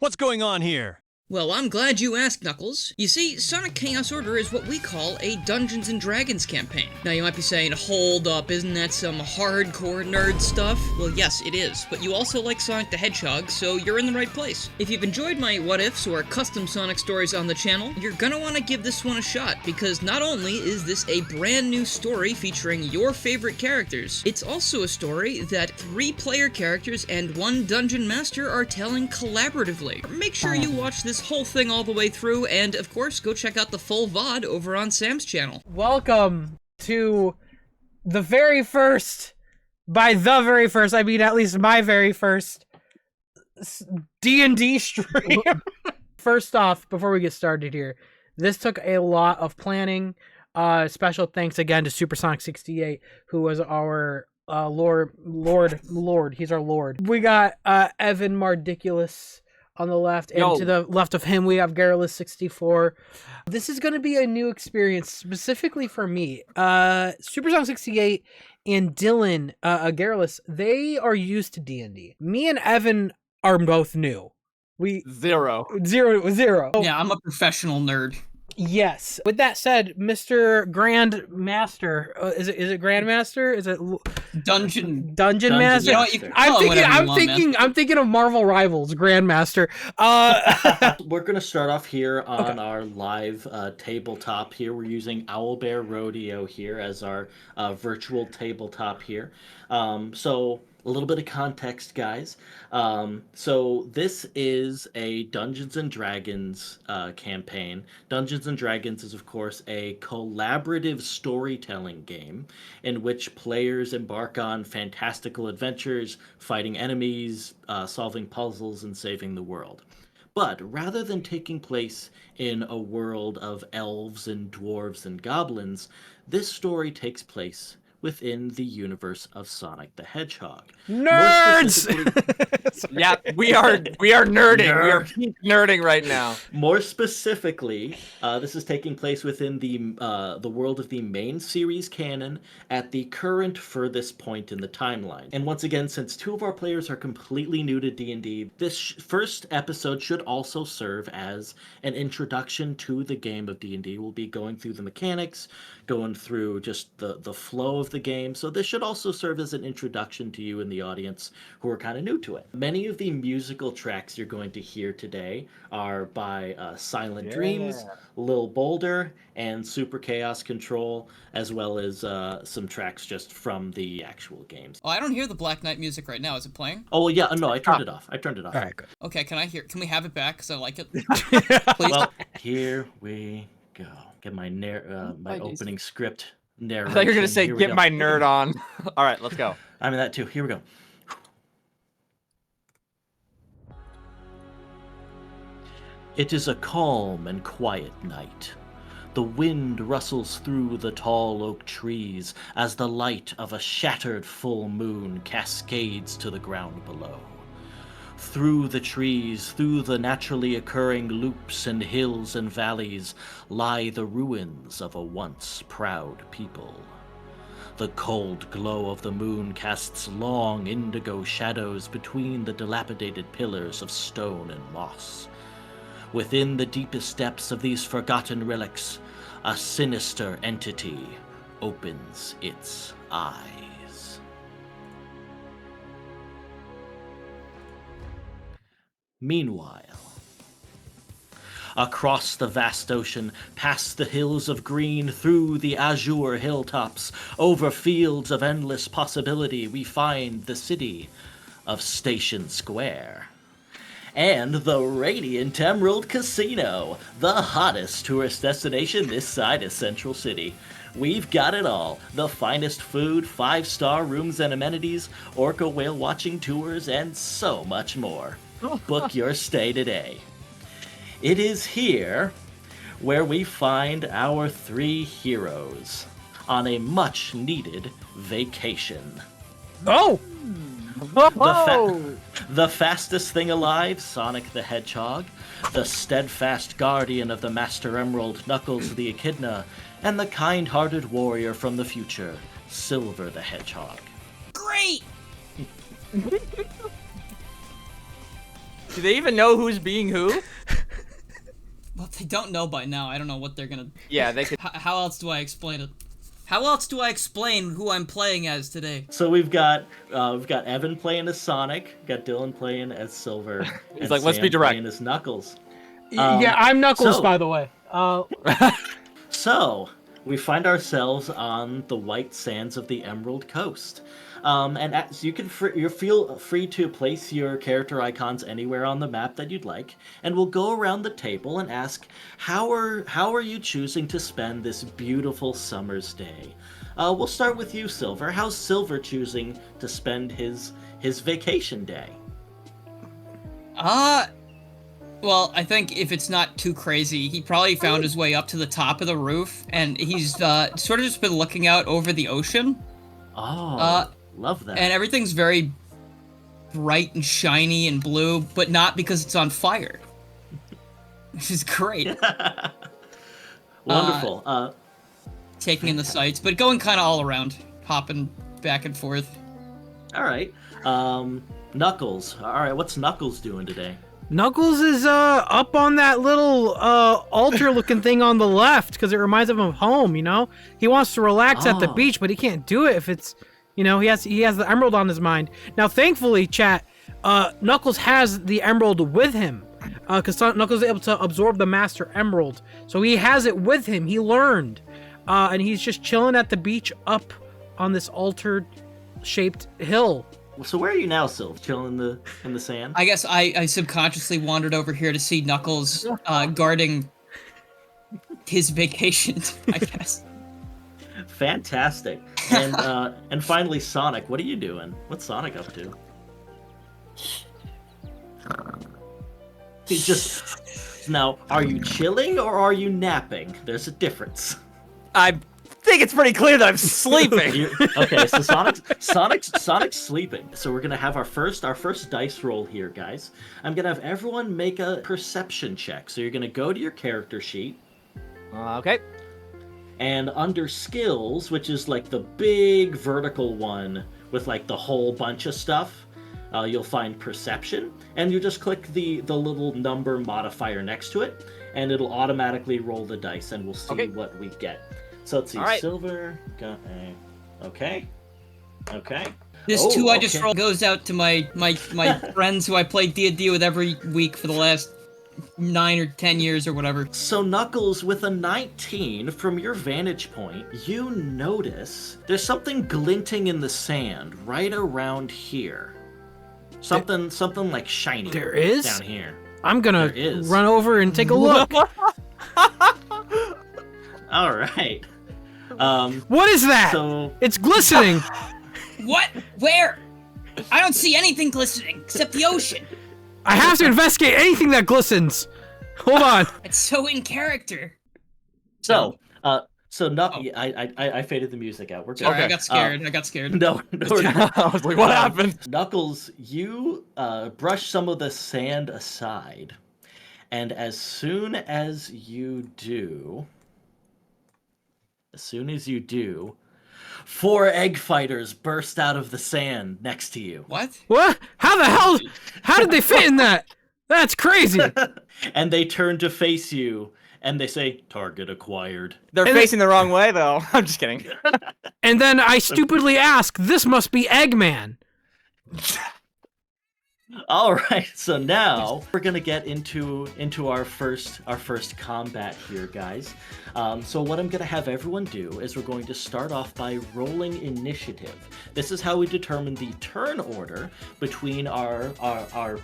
What's going on here? Well, I'm glad you asked, Knuckles. You see, Sonic Chaos Order is what we call a Dungeons & Dragons campaign. Now you might be saying, hold up, isn't that some hardcore nerd stuff? Well, yes, it is, but you also like Sonic the Hedgehog, so you're in the right place. If you've enjoyed my what-ifs or custom Sonic stories on the channel, you're gonna want to give this one a shot, because not only is this a brand new story featuring your favorite characters, it's also a story that 3 player characters and 1 dungeon master are telling collaboratively. Make sure you watch this whole thing all the way through, and of course, go check out the full VOD over on Sam's channel. Welcome to the very first, by the very first, I mean at least my very first D&D stream. First off, before we get started here, this took a lot of planning. Special thanks again to Supersonic68, who was our Lord. He's our Lord. We got Evan Mardiculous on the left, and to the left of him we have Garrulous64. This is going to be a new experience specifically for me. Supersonic68 and Dylan Garrulous, they are used to D&D. Me and Evan are both new. Zero. Yeah, I'm a professional nerd. Yes. With that said, Mr. Grandmaster, is it Grandmaster? Is it Dungeon Master? You know, I'm thinking of Marvel Rivals Grandmaster. We're gonna start off here on our live tabletop here. We're using Owlbear Rodeo here as our virtual tabletop here. So a little bit of context, guys. So this is a Dungeons & Dragons campaign. Dungeons & Dragons is, of course, a collaborative storytelling game in which players embark on fantastical adventures, fighting enemies, solving puzzles, and saving the world. But rather than taking place in a world of elves and dwarves and goblins, this story takes place within the universe of Sonic the Hedgehog. Nerds! Yeah, we are nerding. We are nerding right now. More specifically, this is taking place within the world of the main series canon at the current furthest point in the timeline. And once again, since 2 of our players are completely new to D&D, this first episode should also serve as an introduction to the game of D&D. We'll be going through the mechanics, going through just the flow of the game. So this should also serve as an introduction to you in the audience who are kind of new to it. Many of the musical tracks you're going to hear today are by Silent Dreams, Lil Boulder, and Super Chaos Control, as well as some tracks just from the actual games. Oh, I don't hear the Black Knight music right now. Is it playing? Oh, yeah, no, I turned it off. All right, good. Okay, can we have it back? Because I like it. Please. Well, here we go. Get my my opening script narration. I thought you were going to say, get my nerd on. All right, let's go. I mean, that too. Here we go. It is a calm and quiet night. The wind rustles through the tall oak trees as the light of a shattered full moon cascades to the ground below. Through the trees, through the naturally occurring loops and hills and valleys, lie the ruins of a once proud people. The cold glow of the moon casts long indigo shadows between the dilapidated pillars of stone and moss. Within the deepest depths of these forgotten relics, a sinister entity opens its eyes. Meanwhile, across the vast ocean, past the hills of green, through the azure hilltops, over fields of endless possibility, we find the city of Station Square. And the Radiant Emerald Casino, the hottest tourist destination this side of Central City. We've got it all. The finest food, 5-star rooms and amenities, orca whale watching tours, and so much more. Book your stay today. It is here where we find our 3 heroes on a much-needed vacation. Oh! The fastest thing alive, Sonic the Hedgehog, the steadfast guardian of the Master Emerald, Knuckles the Echidna, and the kind-hearted warrior from the future, Silver the Hedgehog. Great! Do they even know who's being who? Well, they don't know by now. I don't know what they're gonna... Yeah, they could. How else do I explain it? How else do I explain who I'm playing as today? So we've got Evan playing as Sonic, we've got Dylan playing as Silver, He's and like, let's Sam be direct. playing as Knuckles. Yeah, I'm Knuckles, so- by the way. So we find ourselves on the white sands of the Emerald Coast. And as you can you feel free to place your character icons anywhere on the map that you'd like, and we'll go around the table and ask, how are you choosing to spend this beautiful summer's day? We'll start with you, Silver. How's Silver choosing to spend his vacation day? Well, I think if it's not too crazy, he probably found his way up to the top of the roof, and he's sort of just been looking out over the ocean. Oh, love that. And everything's very bright and shiny and blue, but not because it's on fire. Which is great. Wonderful. Taking in the sights, but going kind of all around, hopping back and forth. All right. Knuckles. All right, what's Knuckles doing today? Knuckles is up on that little altar-looking thing on the left because it reminds him of home. You know, he wants to relax at the beach, but he can't do it if it's, you know, he has the emerald on his mind. Now, thankfully, chat, Knuckles has the emerald with him because Knuckles is able to absorb the Master Emerald, so he has it with him. He learned, and he's just chilling at the beach up on this altar-shaped hill. So where are you now, Sylph? Chilling in the sand? I guess I subconsciously wandered over here to see Knuckles guarding his vacation, I guess. Fantastic. And finally, Sonic. What are you doing? What's Sonic up to? He's just... Now, are you chilling or are you napping? There's a difference. I think it's pretty clear that I'm sleeping. Okay, so Sonic's sleeping. So we're gonna have our first dice roll here, guys. I'm gonna have everyone make a perception check. So you're gonna go to your character sheet. Okay. And under skills, which is like the big vertical one with like the whole bunch of stuff, you'll find perception, and you just click the little number modifier next to it, and it'll automatically roll the dice, and we'll see what we get. So let's see, right. Silver got a... Okay. This two I just rolled goes out to my friends who I play D&D with every week for the last 9 or 10 years or whatever. So Knuckles, with a 19, from your vantage point, you notice there's something glinting in the sand right around here. Something like shiny. There is? Down here. I'm gonna run over and take a look. All right. What is that? So It's glistening. What? Where? I don't see anything glistening except the ocean. I have to investigate anything that glistens. Hold on. It's so in character. I faded the music out. We're good. Sorry, I got scared. No. I was like, what happened? Knuckles, you brush some of the sand aside, and as soon as you do, 4 egg fighters burst out of the sand next to you. What? What? How the hell? How did they fit in that? That's crazy. And they turn to face you, and they say, "Target acquired." They're facing the wrong way, though. I'm just kidding. And then I stupidly ask, this must be Eggman. All right, so now we're gonna get into our first combat here, guys. So what I'm gonna have everyone do is we're going to start off by rolling initiative. This is how we determine the turn order between our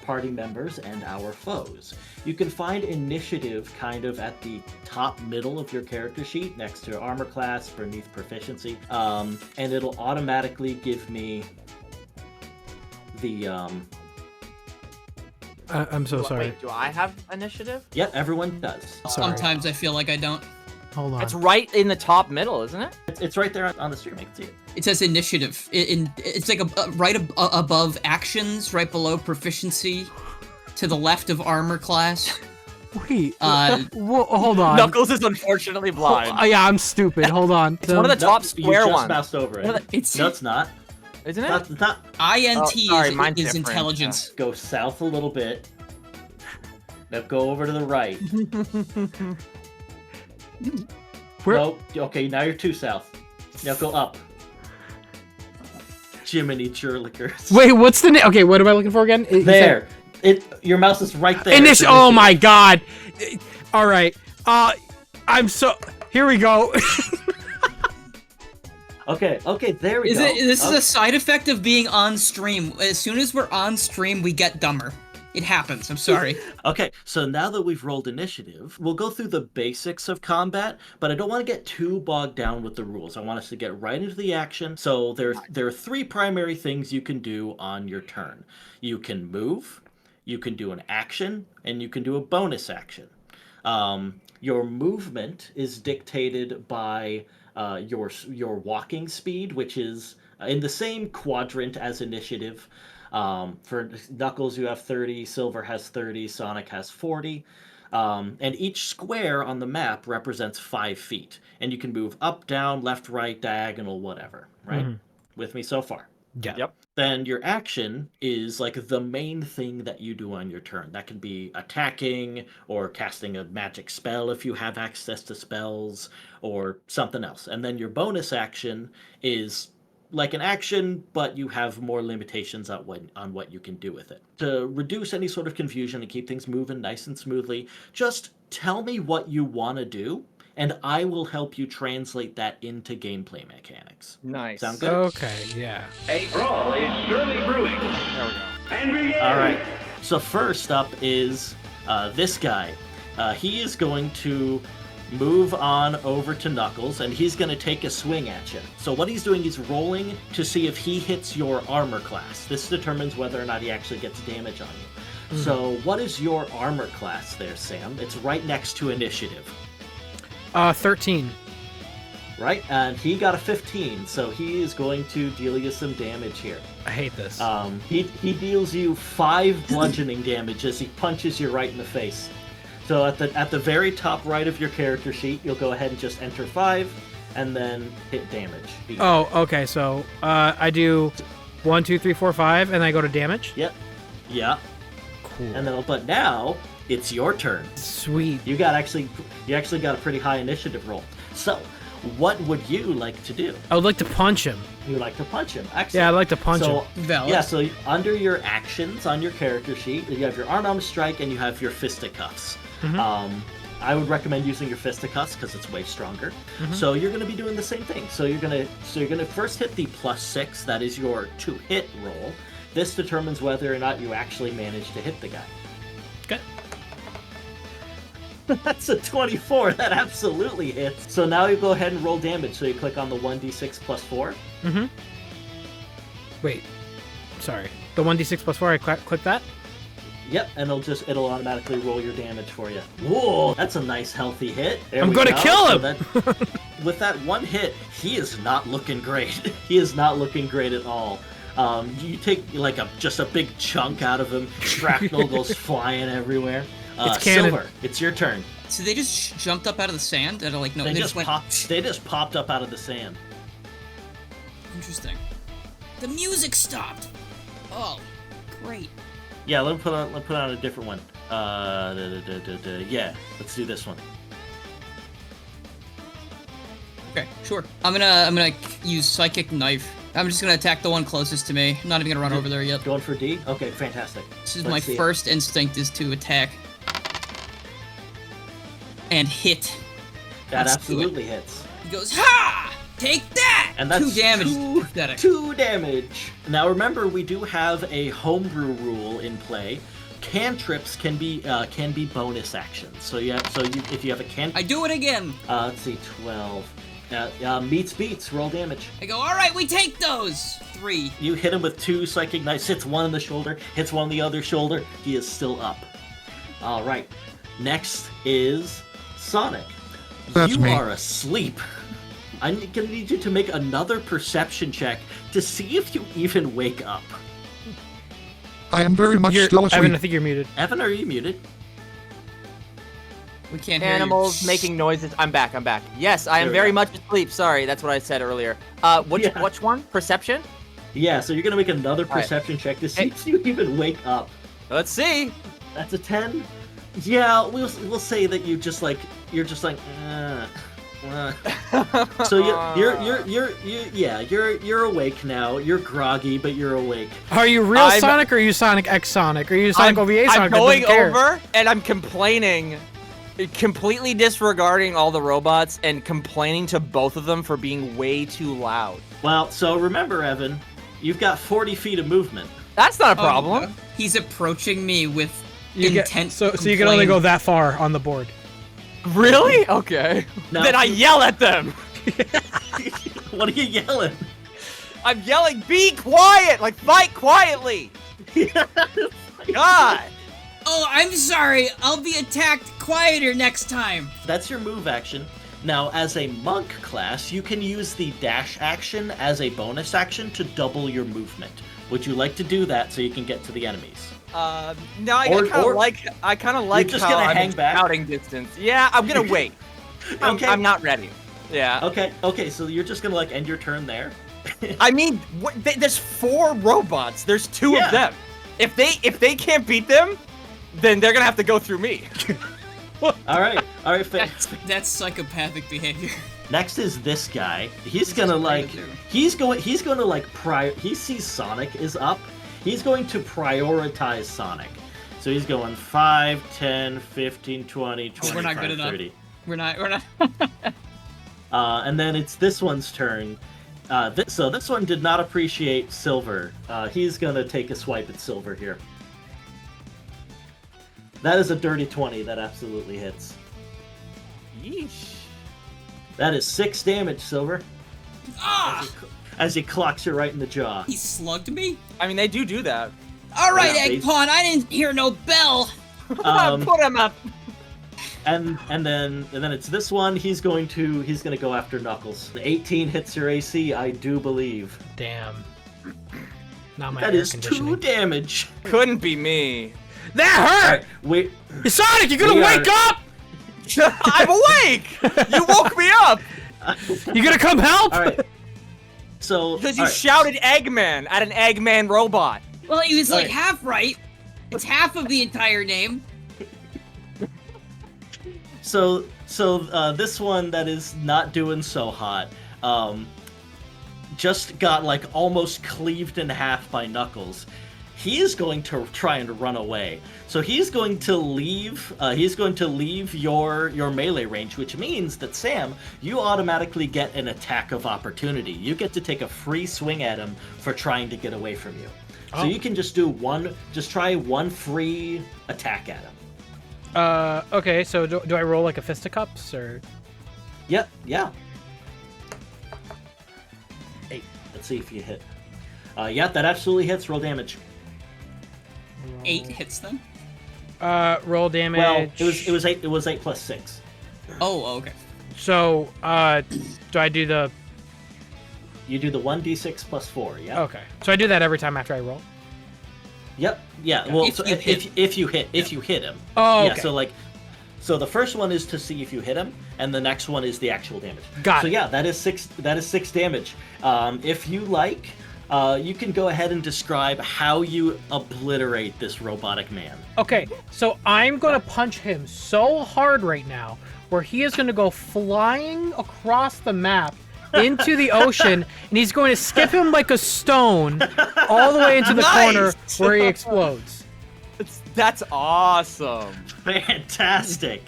party members and our foes. You can find initiative kind of at the top middle of your character sheet, next to armor class, beneath proficiency, and it'll automatically give me the I'm so sorry. Wait, do I have initiative? Yep, everyone does. Sorry. Sometimes I feel like I don't. Hold on. It's right in the top middle, isn't it? It's right there on the stream. I can see it. It says initiative. It's like right above actions, right below proficiency, to the left of armor class. Wait. Hold on. Knuckles is unfortunately blind. Yeah, I'm stupid. Hold on. It's one of the top square you just ones. moused over it. No, It's not. Isn't it? Not. INT Oh, sorry, mine's is different. intelligence. Go south a little bit. Now go over to the right. Where? Nope. Okay, now you're 2 south. Now go up. Jiminy Churlickers. Wait, what's the name? Okay, what am I looking for again? There. Your mouse is right there. Initial. Oh my god. All right. I'm so. Here we go. Okay, there we go. This is a side effect of being on stream. As soon as we're on stream, we get dumber. It happens. I'm sorry. Okay, so now that we've rolled initiative, we'll go through the basics of combat, but I don't want to get too bogged down with the rules. I want us to get right into the action. So there are 3 primary things you can do on your turn. You can move, you can do an action, and you can do a bonus action. Your movement is dictated by your walking speed, which is in the same quadrant as initiative. For Knuckles, you have 30, Silver has 30, Sonic has 40. And each square on the map represents 5 feet. And you can move up, down, left, right, diagonal, whatever. Right? Mhm. With me so far? Yeah. Yep. Then your action is like the main thing that you do on your turn. That can be attacking or casting a magic spell if you have access to spells or something else. And then your bonus action is like an action, but you have more limitations on what you can do with it. To reduce any sort of confusion and keep things moving nice and smoothly, just tell me what you want to do, and I will help you translate that into gameplay mechanics. Nice. Sound good? Okay. Yeah. A brawl is surely brewing. There we go. And begin! All right. So first up is this guy. He is going to move on over to Knuckles, and he's going to take a swing at you. So what he's doing is rolling to see if he hits your armor class. This determines whether or not he actually gets damage on you. So what is your armor class there, Sam? It's right next to initiative. 13. Right? And he got a 15, so he is going to deal you some damage here. I hate this. He deals you 5 bludgeoning damage as he punches you right in the face. So at the very top right of your character sheet, you'll go ahead and just enter 5, and then hit damage. Oh, okay. So I do 1, 2, 3, 4, 5, and I go to damage. Yep. Yeah. Cool. And then, but now it's your turn. Sweet. You actually got a pretty high initiative roll. So, what would you like to do? I would like to punch him. You like to punch him. Excellent. Yeah, I'd like to punch So, him. Valid. yeah, so under your actions on your character sheet, you have your unarmed strike and you have your fisticuffs. I would recommend using your fisticuffs because it's way stronger. So you're going to be doing the same thing. So you're going to first hit the +6. That is your to-hit roll. This determines whether or not you actually manage to hit the guy. Okay. That's a 24. That absolutely hits. So now you go ahead and roll damage. So you click on the 1d6 + 4. Wait. Sorry. The 1d6 + 4. I click that. Yep, and it'll automatically roll your damage for you. Whoa, that's a nice healthy hit. There I'm we gonna go. kill So him! with that one hit, he is not looking great. He is not looking great at all. You take like just a big chunk out of him. Shrapnel goes flying everywhere. It's canon. Silver, it's your turn. So they just jumped up out of the sand and are like, no, They they just went. popped up out of the sand. Interesting. The music stopped. Oh, great. Yeah, let me put on a different one. Yeah, let's do this one. Okay, sure. I'm gonna use Psychic Knife. I'm just gonna attack the one closest to me. I'm not even gonna run over there yet. Going for D? Okay, fantastic. This is Let's my see it. first instinct is to attack. And hit. That Let's do it. absolutely hits. He goes, ha! Take that! And that's 2 damage. two- Pathetic. 2 damage. Now remember, we do have a homebrew rule in play. Cantrips can be bonus actions. So if you have a cantrip, I do it again. let's see, 12. Meets beats. Roll damage. I go, all right, we take those. 3. You hit him with 2 psychic knives. Hits one in the shoulder. Hits one on the other shoulder. He is still up. All right. Next is Sonic. That's you me. are asleep. I'm gonna need you to make another perception check to see if you even wake up. I am very much still asleep. Evan, I think you're muted. Evan, are you muted? We can't hear Animals you. making noises. I'm back. Yes, I am There we very go. much asleep. Sorry, that's what I said earlier. Which Yeah. which one? Perception? Yeah, so you're gonna make another All right. perception check to see Hey. if you even wake up. Let's see. That's a 10. Yeah, we'll say that you're just like. So you're awake now. You're groggy, but you're awake. Are you real Sonic or are you Sonic X Sonic? Or are you Sonic OVA Sonic? I'm going over and I'm complaining, completely disregarding all the robots and complaining to both of them for being way too loud. Well, so remember, Evan, you've got 40 feet of movement. That's not a problem. He's approaching me with intense. So you can only go that far on the board. Really? Okay. Now, then I yell at them. What are you yelling? I'm yelling, be quiet! Like, fight quietly! God! Oh, I'm sorry. I'll be attacked quieter next time. That's your move action. Now, as a monk class, you can use the dash action as a bonus action to double your movement. Would you like to do that so you can get to the enemies? No, I kind of like you're just how gonna I'm hang in back? shouting distance. Yeah, I'm gonna wait. Okay. I'm not ready. Yeah. Okay, so you're just gonna end your turn there? I mean, there's 4 robots. There's 2 of them. If they can't beat them, then they're gonna have to go through me. All right, That's psychopathic behavior. Next is this guy. He's gonna he sees Sonic is up. He's going to prioritize Sonic. So he's going 5, 10, 15, 20, 25, we're not good 30. enough. We're not. And then it's this one's turn. So this one did not appreciate Silver. He's gonna take a swipe at Silver here. That is a dirty 20. That absolutely hits. Yeesh. That is 6 damage, Silver. Ah! As he clocks you right in the jaw. He slugged me? I mean, they do that. All right, Yeah, Eggpon, I didn't hear no bell. Put him up. And then it's this one. He's gonna go after Knuckles. The 18 hits your AC, I do believe. Damn. Not my That air is 2 conditioning. damage. Couldn't be me. That hurt! Wait. Sonic, you gonna We wake are- up? I'm awake. You woke me up You gonna come help? All right. So because you all right. shouted Eggman at an Eggman robot. Well, he was like Right. half right. It's half of the entire name. So this one that is not doing so hot, just got almost cleaved in half by Knuckles. He is going to try and run away. So he's going to leave. Your melee range, which means that Sam, you automatically get an attack of opportunity. You get to take a free swing at him for trying to get away from you. So you can just try one free attack at him. Okay, so do I roll like a fisticuffs or? Yep, yeah. Hey, let's see if you hit. Yeah, that absolutely hits. Roll damage. 8 hits them. Roll damage. Well, it was 8 plus 6. Oh, okay. So, do I do the? You do the 1d6 plus 4. Yeah. Okay. So I do that every time after I roll. Yep. Yeah. Well, If so you if you hit him. Oh, Yeah. okay. So the first one is to see if you hit him, and the next one is the actual damage. Got So it. yeah, that is 6 damage. If you like, you can go ahead and describe how you obliterate this robotic man. Okay, so I'm gonna punch him so hard right now, where he is gonna go flying across the map into the ocean, and he's going to skip him like a stone all the way into the corner where he explodes. That's awesome. Fantastic.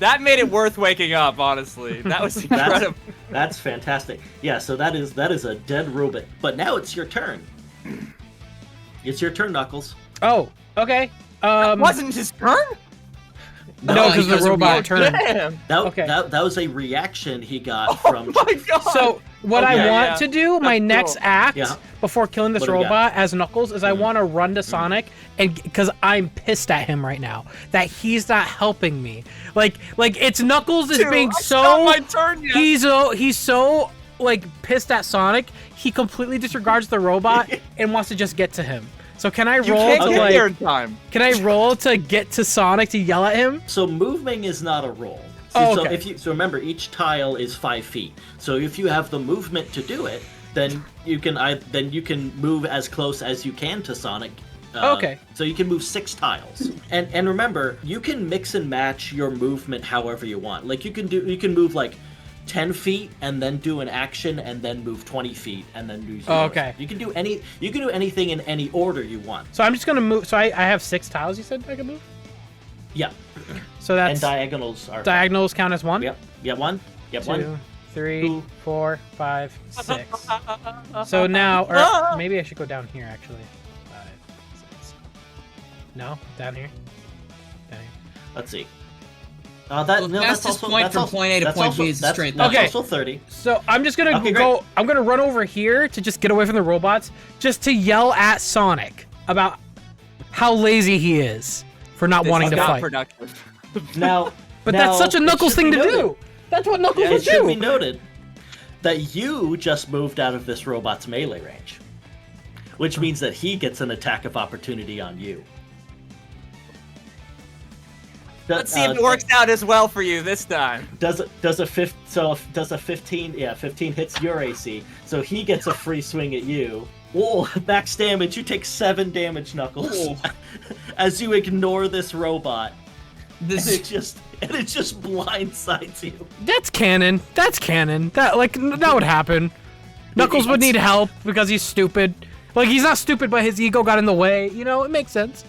That made it worth waking up, honestly. That was incredible. That's fantastic. Yeah, so that is a dead robot. But now it's your turn. It's your turn, Knuckles. Oh, okay. Wasn't his turn? No, because he the doesn't robot react. turned. Damn. Okay. That was a reaction he got from. Oh my god. So what Okay, I want yeah. to do, my That's next cool. act Yeah. before killing this What do we got? robot as Knuckles, is I want to run to Sonic, and because I'm pissed at him right now that he's not helping me. Like it's Knuckles is Dude, being it's not so my turn yet. he's so pissed at Sonic, he completely disregards the robot and wants to just get to him. So can I You roll can't to get there in time. can I roll to get to Sonic to yell at him? So moving is not a roll. Oh, So okay. so remember, each tile is 5 feet. So if you have the movement to do it, then you can move as close as you can to Sonic Okay. So you can move 6 tiles. And remember, you can mix and match your movement however you want. Like you can move like 10 feet and then do an action and then move 20 feet and then do 0. Okay. You can do anything in any order you want. So I'm just gonna move. So I have 6 tiles. You said I can move. Yeah. So that's And diagonals are diagonals count as 1. Yep. Yep. 1. Yep. 2, 1. 3, 2. 4, 5, 6. So now, or maybe I should go down here actually. 5, 6. No, down here. Down here. Let's see. Well, That's fastest also point that's from also, point A to that's point also, B is a that's, straight that's line. also 30. So I'm just gonna Okay, go. great. I'm gonna run over here to just get away from the robots, just to yell at Sonic about how lazy he is for not wanting to Not fight. productive. Now, But that's such a it Knuckles should thing be to noted- do. That's what Knuckles It would should be do. noted that you just moved out of this robot's melee range, which means that he gets an attack of opportunity on you. Let's see if it works out as well for you this time. Does a 15? Yeah, 15 hits your AC, so he gets a free swing at you. Whoa, max damage. You take 7 damage, Knuckles, as you ignore this robot. And it just blindsides you. That's canon. That's canon. That would happen. Knuckles would need help because he's stupid. Like he's not stupid, but his ego got in the way. You know, it makes sense.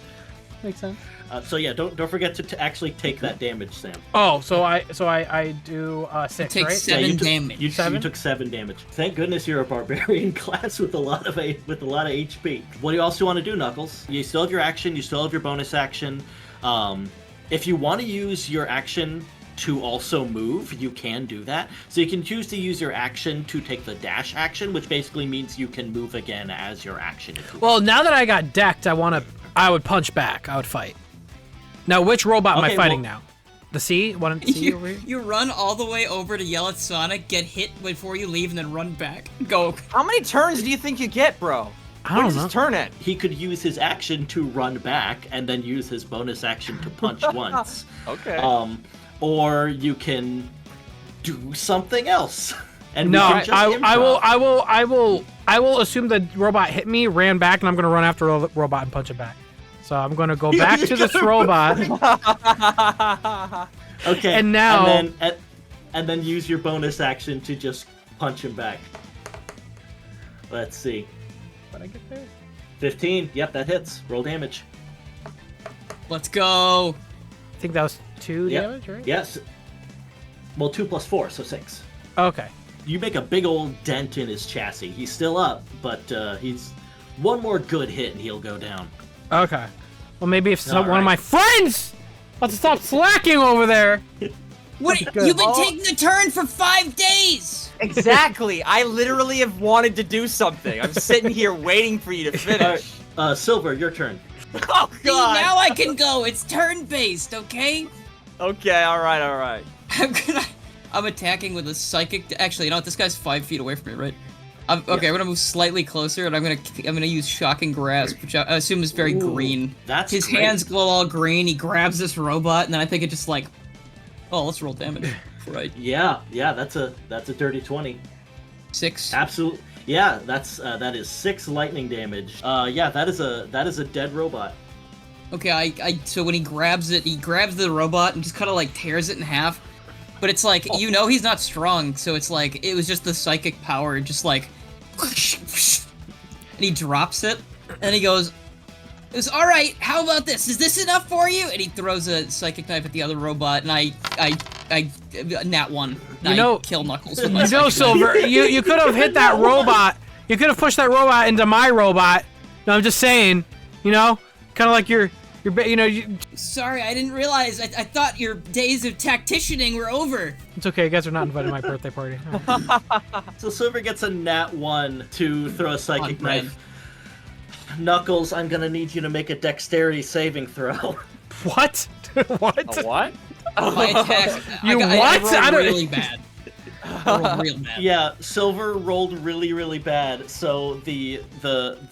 Makes sense. So yeah, don't forget to actually take that damage, Sam. Oh, so I do 6, Take right? 7 you damage. You 7? took 7 damage. Thank goodness you're a barbarian class with a lot of HP. What do you also want to do, Knuckles? You still have your action. You still have your bonus action. If you want to use your action to also move, you can do that. So you can choose to use your action to take the dash action, which basically means you can move again as your action. If you Well, now that I got decked, I would punch back. I would fight. Now, which robot am I Okay, fighting well- now? The C? One C over here? You run all the way over to yell at Sonic, get hit before you leave, and then run back. Go. How many turns do you think you get, bro? I What don't is know. his turn at? He could use his action to run back and then use his bonus action to punch once. Okay. Or you can do something else. And No, we can just I will assume the robot hit me, ran back, and I'm gonna run after the robot and punch it back. So I'm gonna go back to this robot. Okay. And now- and then use your bonus action to just punch him back. Let's see. What I get there? 15. Yep, that hits. Roll damage. Let's go. I think that was 2 Yep. damage, right? Yes. Well, 2 plus 4, so 6. Okay. You make a big old dent in his chassis. He's still up, but he's one more good hit and he'll go down. Okay. Well, maybe if one right. of my friends wants to stop slacking over there. What? Good. You've been taking a turn for 5 days. Exactly. I literally have wanted to do something. I'm sitting here waiting for you to finish. Silver, your turn. Oh See, god. now I can go. It's turn-based, okay? Okay, alright. I'm attacking with a psychic. Actually, you know what? This guy's 5 feet away from me, right? I'm gonna move slightly closer, and I'm gonna use shocking grasp, which I assume is very green. That's His great. hands glow all green. He grabs this robot, and then I think it just like, oh, let's roll damage. Right. Yeah, that's a dirty 20. 6. Absolutely. Yeah, that is 6 lightning damage. Yeah, that is a dead robot. Okay, so when he grabs it, he grabs the robot and just kind of like tears it in half. But it's like, you know he's not strong, so it's like, it was just the psychic power, just like, and he drops it, and he goes, alright, how about this? Is this enough for you? And he throws a psychic knife at the other robot, and I nat 1. And I kill Knuckles with my You know, psychic knife. Silver, you could have hit that robot. You could have pushed that robot into my robot. No, I'm just saying, you know, kind of like you're, you know, Sorry, I didn't realize. I thought your days of tacticianing were over. it's okay. You guys are not invited to my birthday party. So Silver gets a nat 1 to throw a psychic On brand. knife. Knuckles, I'm gonna need you to make a dexterity saving throw. What? What? A what? My attack. You I what? rolled I don't- really bad. I rolled real bad. Yeah, Silver rolled really, really bad, so the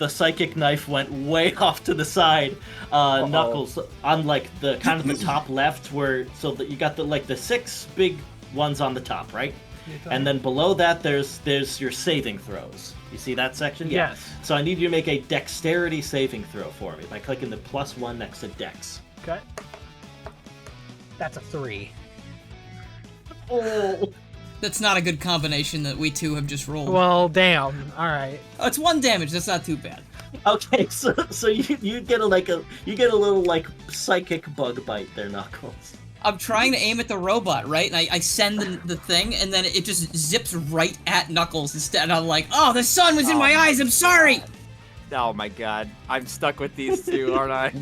psychic knife went way off to the side. Knuckles, on like the kind of the top left, where so that you got the 6 big ones on the top, right? And then below that, there's your saving throws. You see that section? Yeah. Yes. So I need you to make a dexterity saving throw for me by clicking the +1 next to dex. Okay. That's a 3. Oh. That's not a good combination that we two have just rolled. Well, damn. All right. Oh, it's 1 damage. That's not too bad. Okay, so you get a little like psychic bug bite there, Knuckles. I'm trying to aim at the robot, right? And I send the thing, and then it just zips right at Knuckles instead. And I'm like, oh, the sun was in my eyes. I'm sorry. Oh my god, I'm stuck with these two, aren't I?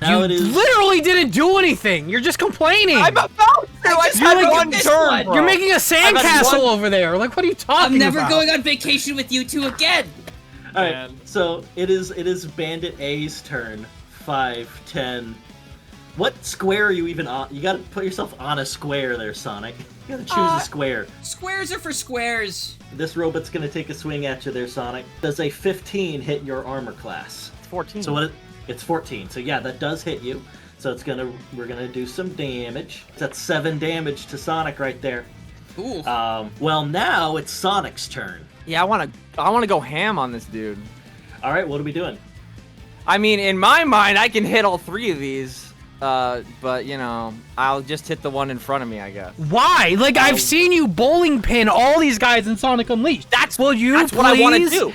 Now it is. Literally didn't do anything. You're just complaining. I'm about to. I just had like, one this turn, one. bro. You're making a I've had sandcastle one- over there. Like, what are you talking I'm never about? going on vacation with you two again. All right, Man. so it is Bandit A's turn. 5, 10. What square are you even on? You gotta put yourself on a square there, Sonic. You gotta choose a square. Squares are for squares. This robot's gonna take a swing at you there, Sonic. Does a 15 hit your armor class? 14. So it's 14. So yeah, that does hit you. So we're gonna do some damage. That's 7 damage to Sonic right there. Ooh. Well, now it's Sonic's turn. Yeah, I wanna go ham on this dude. All right, what are we doing? I mean, in my mind, I can hit all 3 of these. But you know, I'll just hit the one in front of me, I guess. Why? Like, I've seen you bowling pin all these guys in Sonic Unleashed. That's what I want to do.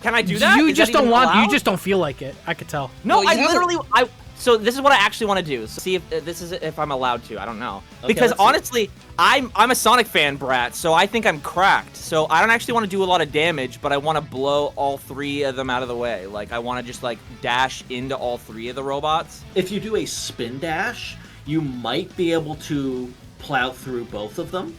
Can I do that? You Is just that don't even want. You allowed? just don't feel like it. I could tell. No, Well, I you have literally. So this is what I actually want to do. See if I'm allowed to. I don't know. Okay, Because let's see. honestly, I'm a Sonic fan, brat. So I think I'm cracked. So I don't actually want to do a lot of damage, but I want to blow all 3 of them out of the way. Like I want to just like dash into all 3 of the robots. If you do a spin dash, you might be able to plow through both of them.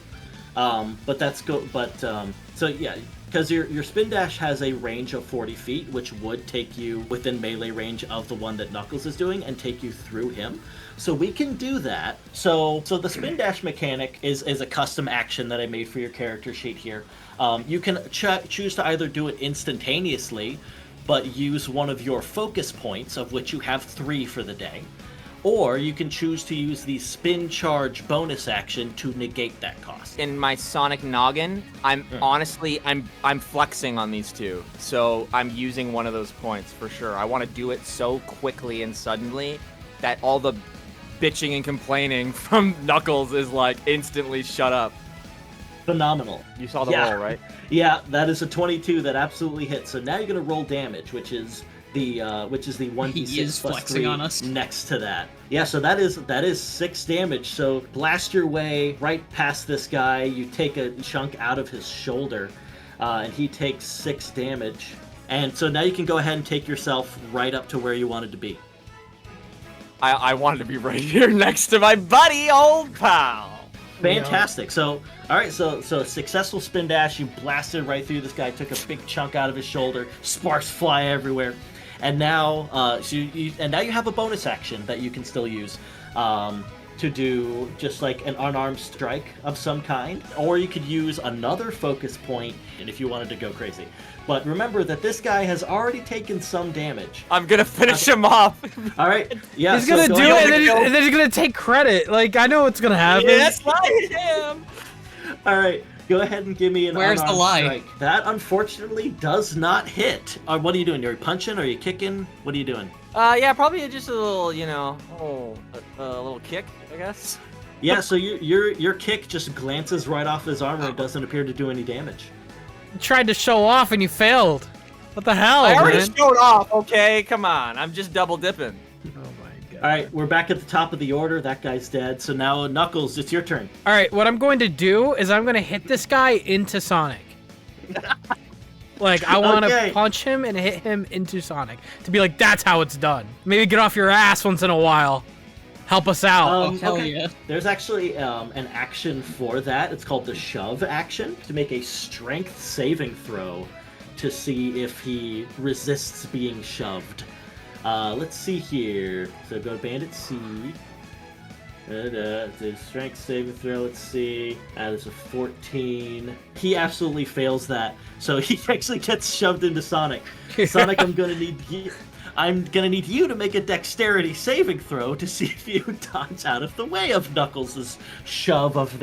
So yeah, because your spin dash has a range of 40 feet, which would take you within melee range of the one that Knuckles is doing and take you through him. So we can do that. So the spin dash mechanic is a custom action that I made for your character sheet here. You can choose to either do it instantaneously, but use one of your focus points, of which you have 3 for the day. Or you can choose to use the spin charge bonus action to negate that cost. In my Sonic noggin, honestly, I'm flexing on these 2. So I'm using one of those points for sure. I want to do it so quickly and suddenly that all the bitching and complaining from Knuckles is like instantly shut up. Phenomenal. You saw the Yeah. roll, right? Yeah, that is a 22 that absolutely hits. So now you're gonna roll damage, which is the 1d6 He is plus flexing 3 on us. next to that. Yeah, so that is 6 damage. So blast your way right past this guy. You take a chunk out of his shoulder, and he takes 6 damage. And so now you can go ahead and take yourself right up to where you wanted to be. I wanted to be right here next to my buddy, old pal. Fantastic. So, all right. So successful spin dash. You blasted right through this guy. Took a big chunk out of his shoulder. Sparks fly everywhere. And now, now you have a bonus action that you can still use to do just like an unarmed strike of some kind, or you could use another focus point, and if you wanted to go crazy. But remember that this guy has already taken some damage. I'm gonna finish him off. All right. Yeah. He's gonna so do go ahead. it, and then he's gonna take credit. Like, I know what's gonna happen. Yes, I am. All right. Go ahead and give me an Where's the unarmed lie? strike. That unfortunately does not hit. What are you doing? Are you punching? Are you kicking? What are you doing? Yeah, probably just a little, you know, a little kick, I guess. Yeah. So your kick just glances right off his armor and doesn't appear to do any damage. You tried to show off and you failed. What the hell, I already man? showed off. Okay, come on. I'm just double dipping. Oh my god. All right, we're back at the top of the order. That guy's dead. So now Knuckles, it's your turn. All right, what I'm going to do is I'm going to hit this guy into Sonic. Like, I want to Okay. punch him and hit him into Sonic. To be like, that's how it's done. Maybe get off your ass once in a while. Help us out. hell yeah. There's actually an action for that. It's called the shove action, to make a strength saving throw to see if he resists being shoved. Let's see here. So go to Bandit C. The strength saving throw, let's see. There's a 14. He absolutely fails that. So he actually gets shoved into Sonic. Sonic, I'm gonna need you to make a dexterity saving throw to see if you dodge out of the way of Knuckles' shove of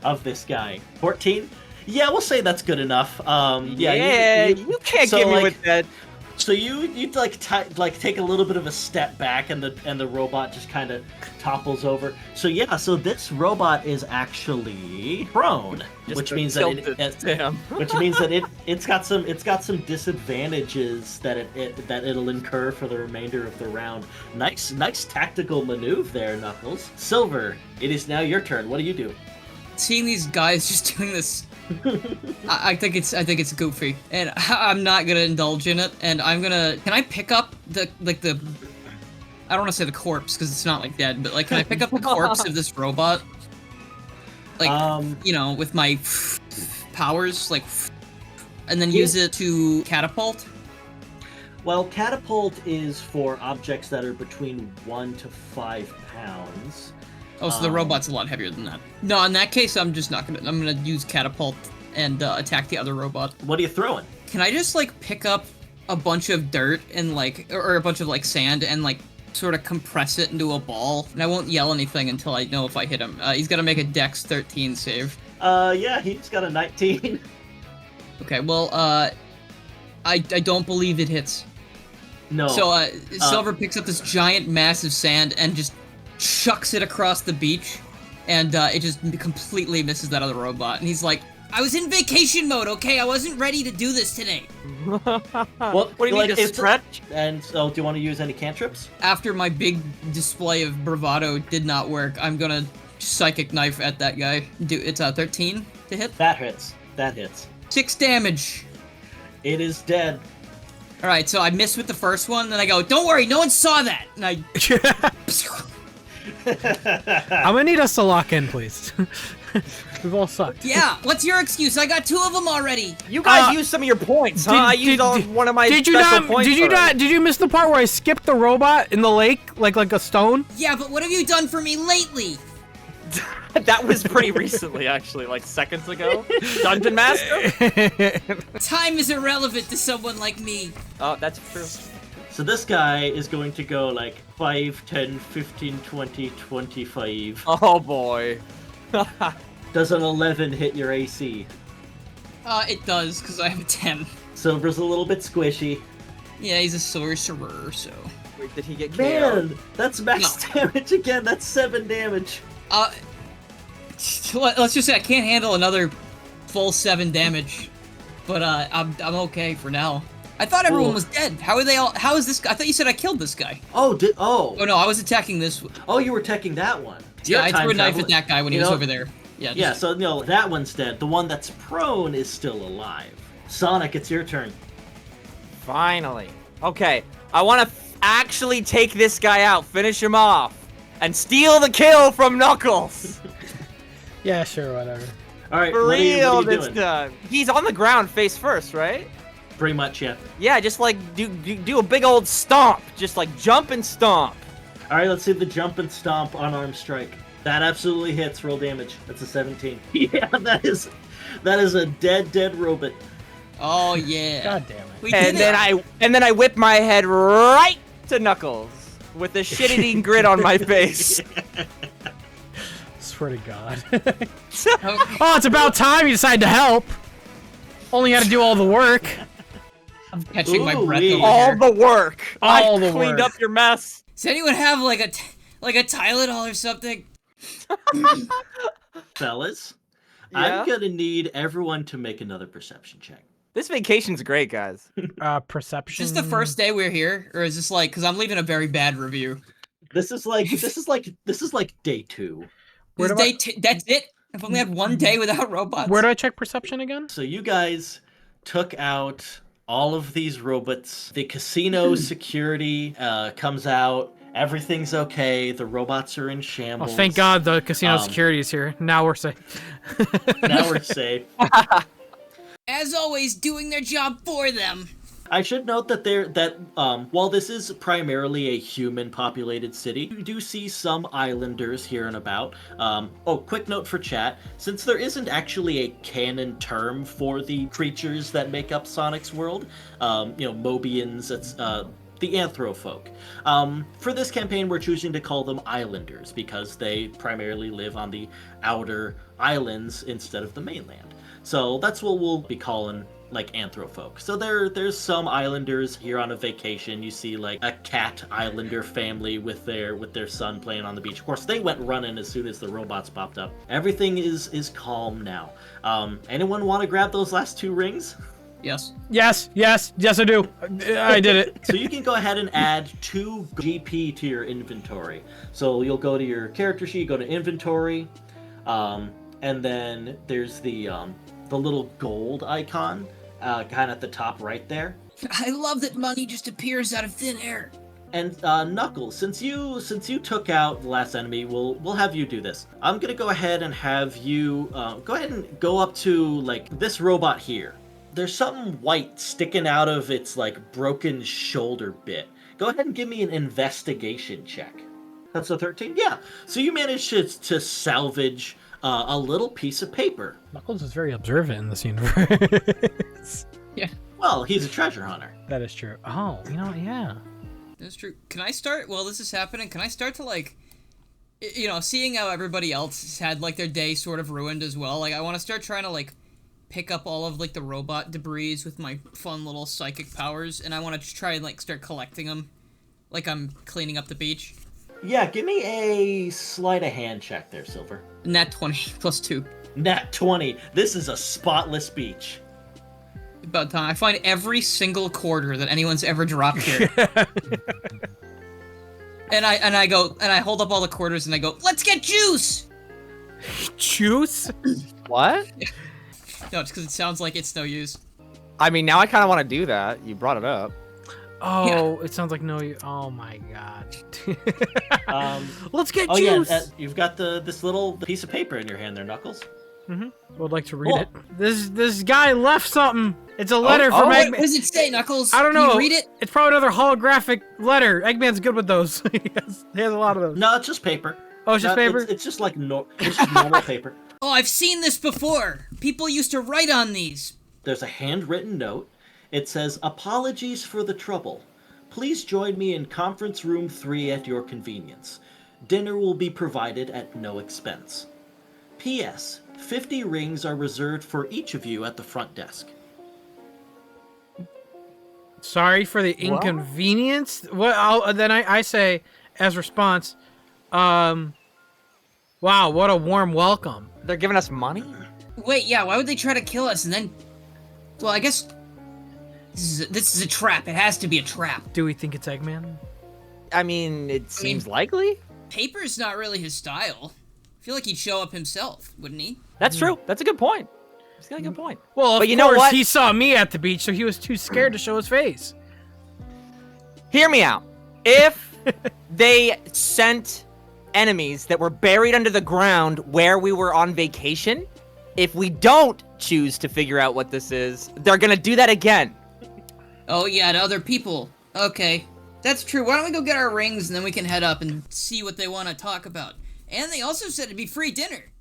of this guy. 14? Yeah, we'll say that's good enough. You can't so, get me like, with that. So you take a little bit of a step back, and the robot just kind of topples over. So yeah, so this robot is actually prone, which means that it's got some disadvantages that it'll incur for the remainder of the round. Nice tactical maneuver there, Knuckles. Silver, it is now your turn. What do you do? Seeing these guys just doing this, I think it's goofy, and I'm not gonna indulge in it. And can I pick up the I don't want to say the corpse because it's not like dead, but like, can I pick up the corpse of this robot? Like, with my powers, like, and then use it to catapult. Well, catapult is for objects that are between 1 to 5 pounds. Oh, so the robot's a lot heavier than that. No, in that case, I'm gonna use catapult and attack the other robot. What are you throwing? Can I just like pick up a bunch of dirt and or a bunch of like sand and like sort of compress it into a ball? And I won't yell anything until I know if I hit him. He's gotta make a Dex 13 save. Yeah, he's got a 19. Okay, well, I don't believe it hits. No. So Silver picks up this giant mass of sand and just chucks it across the beach, and it just completely misses that other robot. And he's like, I was in vacation mode, okay? I wasn't ready to do this today. What do you mean, to stretch? And so, do you want to use any cantrips? After my big display of bravado did not work, I'm gonna psychic knife at that guy. It's 13 to hit? That hits. 6 damage. It is dead. Alright, so I missed with the first one, then I go, don't worry, no one saw that! And I... I'm gonna need us to lock in, please. We've all sucked. Yeah, what's your excuse? I got 2 of them already! You guys used some of your points, huh? I used one of my special points. Did you miss the part where I skipped the robot in the lake, like a stone? Yeah, but what have you done for me lately? That was pretty recently, actually, like seconds ago. Dungeon Master? Time is irrelevant to someone like me. Oh, that's true. So this guy is going to go like 5, 10, 15, 20, 25. Oh boy. Does an 11 hit your AC? It does, because I have a 10. Silver's a little bit squishy. Yeah, he's a sorcerer, so... Wait, did he get KO'd? Man, that's max damage again. That's 7 damage. Let's just say I can't handle another full 7 damage, but I'm okay for now. I thought everyone was dead. How are they all? How is this? I thought you said I killed this guy. Oh, Oh no, I was attacking this one. Oh, you were attacking that one. Yeah, I threw a knife at that guy when he was over there. Yeah. Yeah. So that one's dead. The one that's prone is still alive. Sonic, it's your turn. Finally. Okay, I want to actually take this guy out, finish him off, and steal the kill from Knuckles. Yeah, sure, whatever. All right, For what real are you this doing? time. He's on the ground face first, right? Pretty much, yeah. Yeah, just like do a big old stomp. Just like jump and stomp. All right, let's see the jump and stomp unarmed strike. That absolutely hits. Roll damage. That's a 17. Yeah, that is a dead robot. Oh yeah. God damn it. And then I whip my head right to Knuckles with a shit-eating grin on my face. Swear to God. Oh, it's about time you decided to help. Only had to do all the work. I'm catching my breath Ooh-wee. over All here. the work. All the I cleaned work. up your mess. Does anyone have like a Tylenol or something? Fellas, Yeah? I'm gonna need everyone to make another perception check. This vacation's great, guys. Perception. Is this the first day we're here, or is this like? Because I'm leaving a very bad review. This is like day 2. That's it. I've only had 1 day without robots. Where do I check perception again? So you guys took out all of these robots. The casino security comes out. Everything's okay. The robots are in Oh, shambles. thank God the casino security is here. Now we're safe. Now we're safe. As always, doing their job for them. I should note that while this is primarily a human-populated city, you do see some islanders here and about. Quick note for chat: since there isn't actually a canon term for the creatures that make up Sonic's world, Mobians, the Anthrofolk. For this campaign, we're choosing to call them Islanders because they primarily live on the outer islands instead of the mainland. So that's what we'll be calling like Anthrofolk. So there's some Islanders here on a vacation. You see like a cat Islander family with their son playing on the beach. Of course, they went running as soon as the robots popped up. Everything is calm now. Anyone want to grab those last 2 rings? Yes. Yes, I do. I did it. So you can go ahead and add 2 GP to your inventory. So you'll go to your character sheet, go to inventory, and then there's the little gold icon, kind of at the top right there. I love that money just appears out of thin air. And Knuckles, since you took out the last enemy, we'll have you do this. I'm gonna go ahead and have you go ahead and go up to like this robot here. There's something white sticking out of its like broken shoulder bit. Go ahead and give me an investigation check. That's a 13? Yeah. So you managed to salvage a little piece of paper. Knuckles is very observant in this universe. Yeah. Well, he's a treasure hunter. That is true. Oh, yeah. That's true. Can I start, while this is happening, can I start to, like, seeing how everybody else had, like, their day sort of ruined as well? Like, I want to start trying to, like, pick up all of, like, the robot debris with my fun little psychic powers, and I want to try and, like, start collecting them, like I'm cleaning up the beach. Yeah, give me a sleight of hand check there, Silver. Nat 20 plus 2. Nat 20. This is a spotless beach. About time. I find every single quarter that anyone's ever dropped here. and I hold up all the quarters and I go, let's get juice! Juice? What? No, it's because it sounds like it's no use. I mean, now I kind of want to do that. You brought it up. Oh, Yeah. It sounds like no. Oh my god. Let's get Oh juice. yeah, you've got this little piece of paper in your hand there, Knuckles. Would like to read it. This guy left something. It's a letter from What Eggman. does it say, Knuckles? I don't Can know. you read it? It's probably another holographic letter. Eggman's good with those. he has a lot of those. No, it's just paper. Oh, it's just paper? It's just like it's just normal paper. Oh, I've seen this before. People used to write on these. There's a handwritten note. It says, "Apologies for the trouble. Please join me in conference room 3 at your convenience. Dinner will be provided at no expense. P.S. 50 rings are reserved for each of you at the front desk." Sorry for the inconvenience. Then I say, as response, wow, what a warm welcome. They're giving us money? Wait, yeah, why would they try to kill us and then... Well, I guess... This is a trap. It has to be a trap. Do we think it's Eggman? I mean, it seems likely. Paper's not really his style. I feel like he'd show up himself, wouldn't he? That's true. That's a good point. That's a good point. Well, but of you know course, what? he saw me at the beach, so he was too scared to show his face. Hear me out. If they sent enemies that were buried under the ground where we were on vacation, if we don't choose to figure out what this is, they're gonna do that again. Oh, yeah, to other people. Okay. That's true. Why don't we go get our rings and then we can head up and see what they want to talk about. And they also said it'd be free dinner.